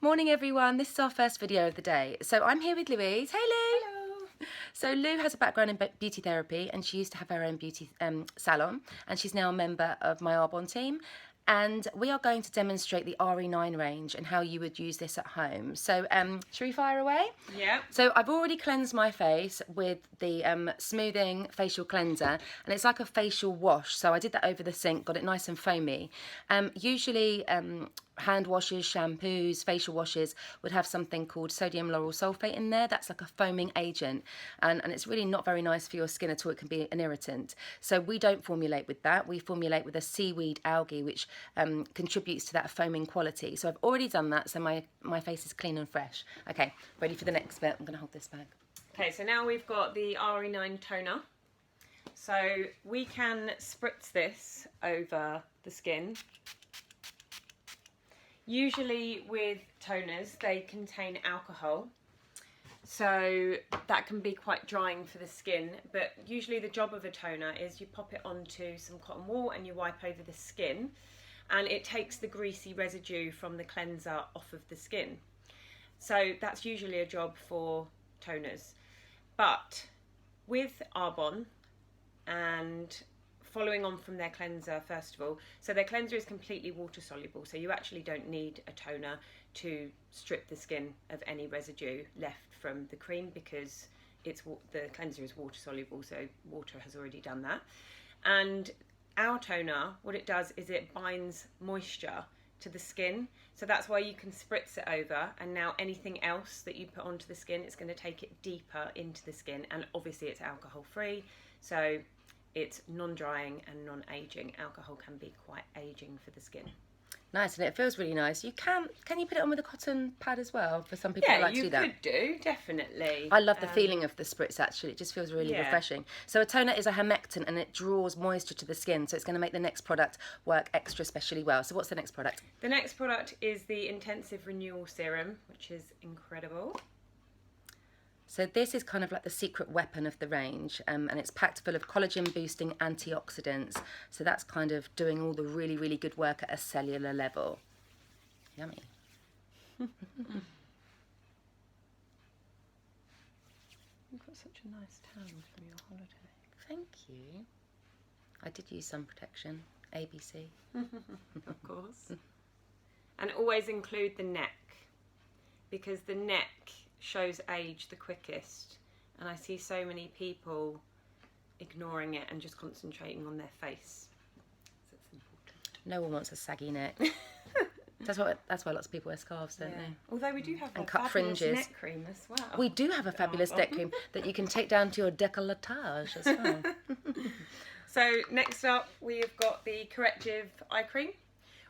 Morning everyone, this is our first video of the day. So I'm here with Louise. Hey Lou! Hello. So Lou has a background in beauty therapy and she used to have her own beauty salon, and she's now a member of my Arbonne team. And we are going to demonstrate the RE9 range and how you would use this at home. So should we fire away? Yeah. So I've already cleansed my face with the smoothing facial cleanser, and it's like a facial wash. So I did that over the sink, got it nice and foamy. Usually hand washes, shampoos, facial washes would have something called sodium lauryl sulfate in there. That's like a foaming agent, and it's really not very nice for your skin at all. It can be an irritant. So we don't formulate with that. We formulate with a seaweed algae, which contributes to that foaming quality. So I've already done that, so my face is clean and fresh. Okay, ready for the next bit. I'm going to hold this back. Okay, so now we've got the RE9 toner. So we can spritz this over the skin. Usually with toners, they contain alcohol, so that can be quite drying for the skin, but usually the job of a toner is you pop it onto some cotton wool and you wipe over the skin, and it takes the greasy residue from the cleanser off of the skin. So that's usually a job for toners. But with Arbonne, and following on from their cleanser, first of all, so their cleanser is completely water soluble, so you actually don't need a toner to strip the skin of any residue left from the cream, because the cleanser is water soluble, so water has already done that. And our toner, what it does is it binds moisture to the skin, so that's why you can spritz it over, and now anything else that you put onto the skin, it's going to take it deeper into the skin. And obviously it's alcohol free, so it's non-drying and non-aging. Alcohol can be quite aging for the skin. Nice, and it feels really nice. Can you put it on with a cotton pad as well? For some people that like to do that. Yeah, you could do, definitely. I love the feeling of the spritz, actually. It just feels really refreshing. So a toner is a humectant, and it draws moisture to the skin, so it's going to make the next product work extra specially well. So what's the next product? The next product is the Intensive Renewal Serum, which is incredible. So this is kind of like the secret weapon of the range, and it's packed full of collagen-boosting antioxidants. So that's kind of doing all the really, really good work at a cellular level. Yummy. You've got such a nice tan from your holiday. Thank you. I did use sun protection, ABC. Of course. And always include the neck, because the neck shows age the quickest, and I see so many people ignoring it and just concentrating on their face. So it's important. No one wants a saggy neck. That's why lots of people wear scarves, don't they? Although we do have And a cut fabulous fringes. neck cream as well. We do have a fabulous neck cream that you can take down to your décolletage as well. So next up we've got the Corrective Eye Cream.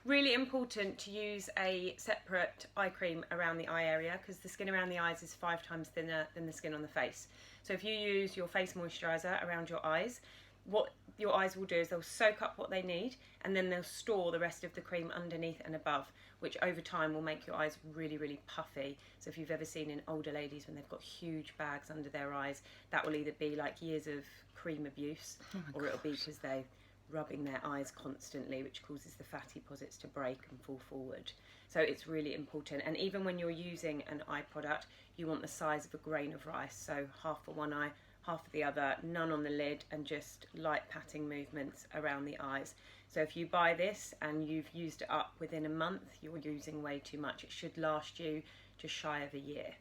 Really important to use a separate eye cream around the eye area, because the skin around the eyes is 5 times thinner than the skin on the face. So if you use your face moisturiser around your eyes, what your eyes will do is they'll soak up what they need, and then they'll store the rest of the cream underneath and above, which over time will make your eyes really, really puffy. So if you've ever seen in older ladies when they've got huge bags under their eyes, that will either be like years of cream abuse, or it'll be because they're rubbing their eyes constantly, which causes the fatty deposits to break and fall forward. So it's really important. And even when you're using an eye product, you want the size of a grain of rice, so half for one eye, half for the other, none on the lid, and just light patting movements around the eyes. So if you buy this and you've used it up within a month, you're using way too much. It should last you just shy of a year.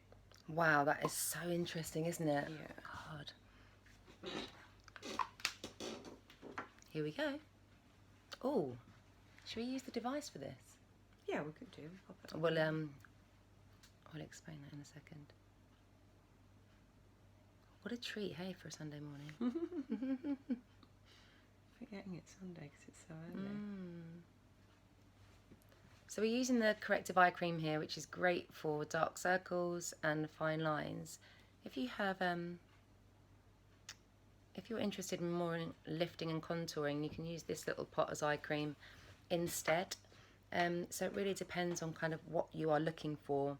Wow, that is so interesting, isn't it? Yeah. God. Here we go. Oh, should we use the device for this? Yeah, we could do. Well, I'll explain that in a second. What a treat, hey, for a Sunday morning. Forgetting it's Sunday because it's so early. So we're using the Corrective Eye Cream here, which is great for dark circles and fine lines. If you have if you're interested in more in lifting and contouring, you can use this little pot as eye cream instead. So it really depends on kind of what you are looking for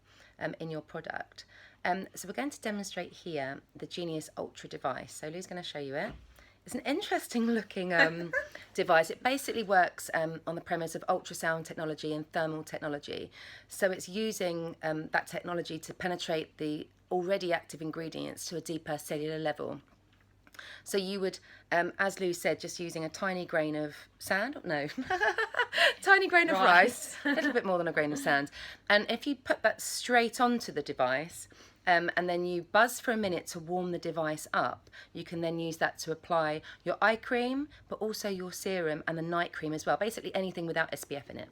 in your product. So we're going to demonstrate here the Genius Ultra device. So Lou's going to show you it. It's an interesting looking device. It basically works on the premise of ultrasound technology and thermal technology. So it's using that technology to penetrate the already active ingredients to a deeper cellular level. So you would, as Lou said, just using a tiny grain of sand, no, tiny grain of rice, a little bit more than a grain of sand. And if you put that straight onto the device, and then you buzz for a minute to warm the device up, you can then use that to apply your eye cream, but also your serum and the night cream as well. Basically anything without SPF in it.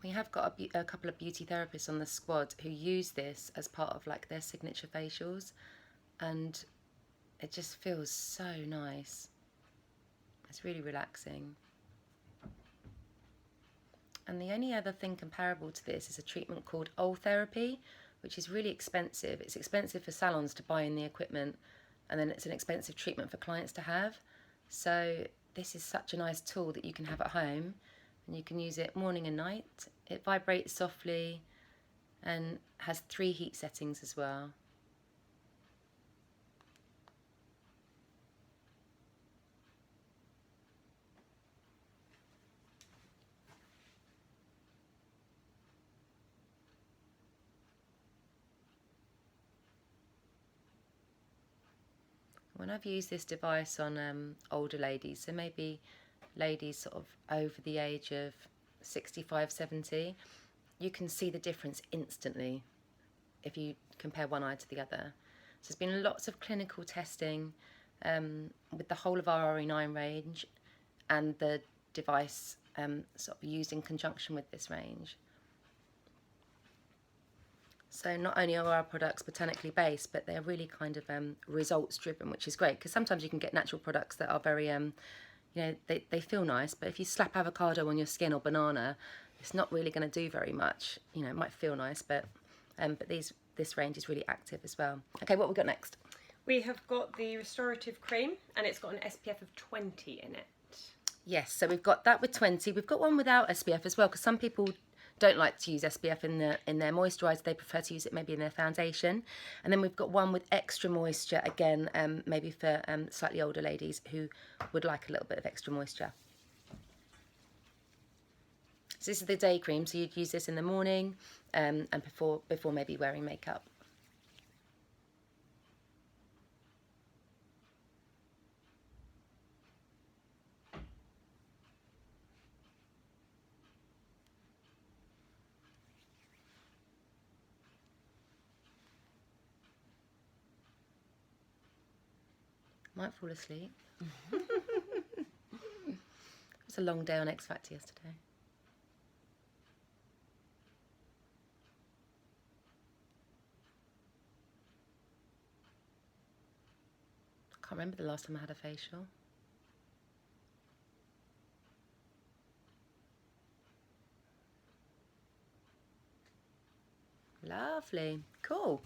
We have got a couple of beauty therapists on the squad who use this as part of like their signature facials, and it just feels so nice. It's really relaxing. And the only other thing comparable to this is a treatment called oil therapy, which is really expensive. It's expensive for salons to buy in the equipment, and then it's an expensive treatment for clients to have. So this is such a nice tool that you can have at home, and you can use it morning and night. It vibrates softly and has 3 heat settings as well. When I've used this device on older ladies, so maybe ladies sort of over the age of 65, 70, you can see the difference instantly if you compare one eye to the other. So there's been lots of clinical testing with the whole of our RE9 range and the device sort of used in conjunction with this range. So not only are our products botanically based, but they're really kind of results driven, which is great, because sometimes you can get natural products that are very, you know, they feel nice, but if you slap avocado on your skin or banana, it's not really going to do very much. You know, it might feel nice, but this range is really active as well. Okay, what have we got next? We have got the restorative cream, and it's got an SPF of 20 in it. Yes, so we've got that with 20. We've got one without SPF as well, because some people don't like to use SPF in their moisturiser. They prefer to use it maybe in their foundation. And then we've got one with extra moisture, again, maybe for slightly older ladies who would like a little bit of extra moisture. So this is the day cream, so you'd use this in the morning and before maybe wearing makeup. Might fall asleep. It was a long day on X Factor yesterday. I can't remember the last time I had a facial. Lovely, cool.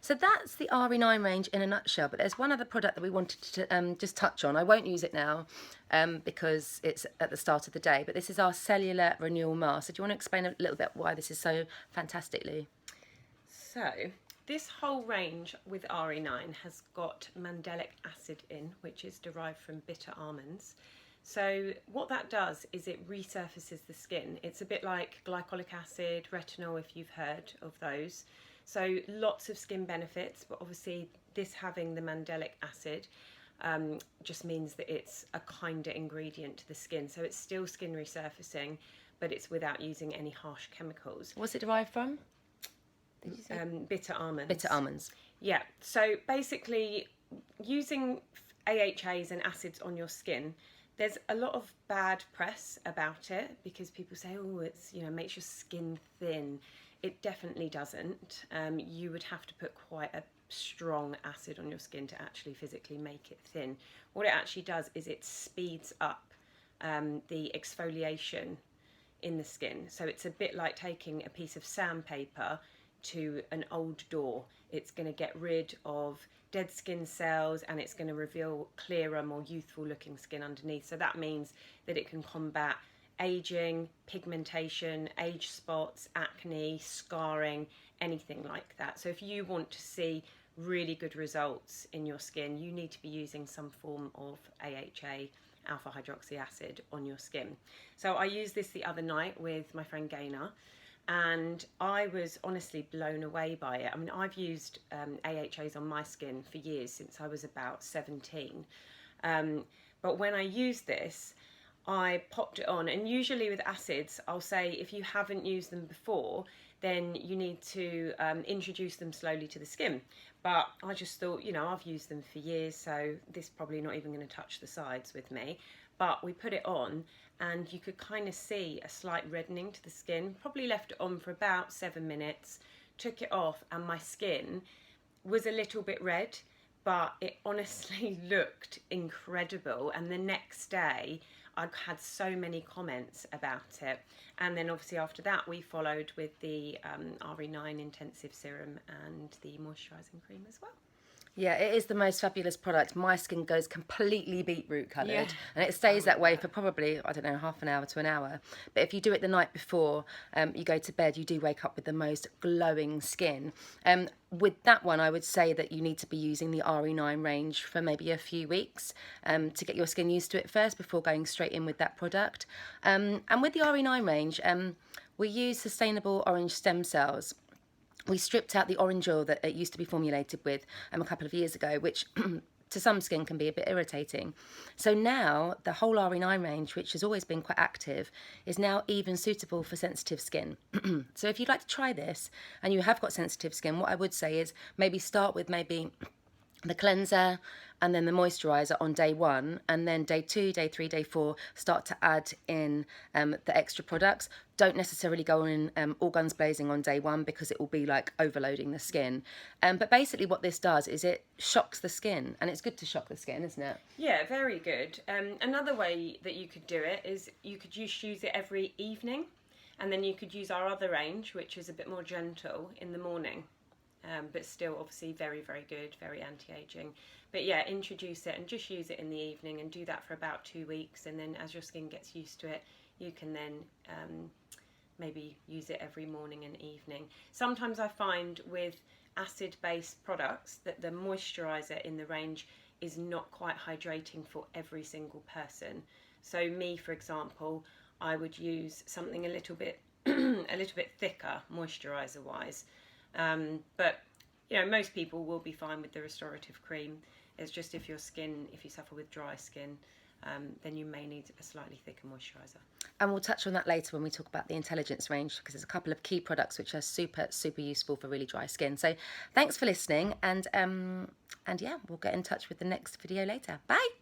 So that's the RE9 range in a nutshell, but there's one other product that we wanted to just touch on. I won't use it now because it's at the start of the day, but this is our cellular renewal mask. So do you want to explain a little bit why this is so fantastic, Lou? So this whole range with RE9 has got mandelic acid in, which is derived from bitter almonds. So what that does is it resurfaces the skin. It's a bit like glycolic acid, retinol, if you've heard of those. So lots of skin benefits, but obviously this having the mandelic acid just means that it's a kinder ingredient to the skin. So it's still skin resurfacing, but it's without using any harsh chemicals. What's it derived from? Did you say? Bitter almonds. Bitter almonds. Yeah, so basically using AHAs and acids on your skin, there's a lot of bad press about it because people say, oh, it's, you know, makes your skin thin. It definitely doesn't. You would have to put quite a strong acid on your skin to actually physically make it thin. What it actually does is it speeds up the exfoliation in the skin. So it's a bit like taking a piece of sandpaper to an old door. It's going to get rid of dead skin cells and it's going to reveal clearer, more youthful looking skin underneath. So that means that it can combat aging, pigmentation, age spots, acne, scarring, anything like that. So if you want to see really good results in your skin, you need to be using some form of AHA, alpha hydroxy acid, on your skin. So I used this the other night with my friend Gaynor, and I was honestly blown away by it. I mean, I've used AHAs on my skin for years, since I was about 17. But when I used this, I popped it on, and usually with acids, I'll say if you haven't used them before, then you need to introduce them slowly to the skin. But I just thought, you know, I've used them for years, so this is probably not even going to touch the sides with me. But we put it on, and you could kind of see a slight reddening to the skin. Probably left it on for about 7 minutes, took it off, and my skin was a little bit red, but it honestly looked incredible. And the next day, I had so many comments about it. And then obviously after that, we followed with the RE9 Intensive Serum and the moisturising cream as well. Yeah, it is the most fabulous product. My skin goes completely beetroot coloured, Yeah. and it stays that way for probably, I don't know, half an hour to an hour. But if you do it the night before you go to bed, you do wake up with the most glowing skin. With that one, I would say that you need to be using the RE9 range for maybe a few weeks to get your skin used to it first before going straight in with that product. And with the RE9 range, we use sustainable orange stem cells. We stripped out the orange oil that it used to be formulated with a couple of years ago, which to some skin can be a bit irritating. So now the whole RE9 range, which has always been quite active, is now even suitable for sensitive skin. So if you'd like to try this and you have got sensitive skin, what I would say is maybe start with maybe the cleanser and then the moisturiser on day 1, and then day 2, day 3, day 4 start to add in the extra products. Don't necessarily go in all guns blazing on day 1, because it will be like overloading the skin. But basically what this does is it shocks the skin, and it's good to shock the skin, isn't it? Yeah, very good. Another way that you could do it is you could just use it every evening, and then you could use our other range, which is a bit more gentle, in the morning. But still obviously very, very good, very anti-aging. But yeah, introduce it and just use it in the evening, and do that for about 2 weeks, and then as your skin gets used to it, you can then maybe use it every morning and evening. Sometimes I find with acid-based products that the moisturiser in the range is not quite hydrating for every single person. So me, for example, I would use something a little bit thicker moisturiser wise. But you know, most people will be fine with the restorative cream. It's just if you suffer with dry skin, then you may need a slightly thicker moisturiser. And we'll touch on that later when we talk about the Intelligence range, because there's a couple of key products which are super, super useful for really dry skin. So thanks for listening, and yeah, we'll get in touch with the next video later. Bye.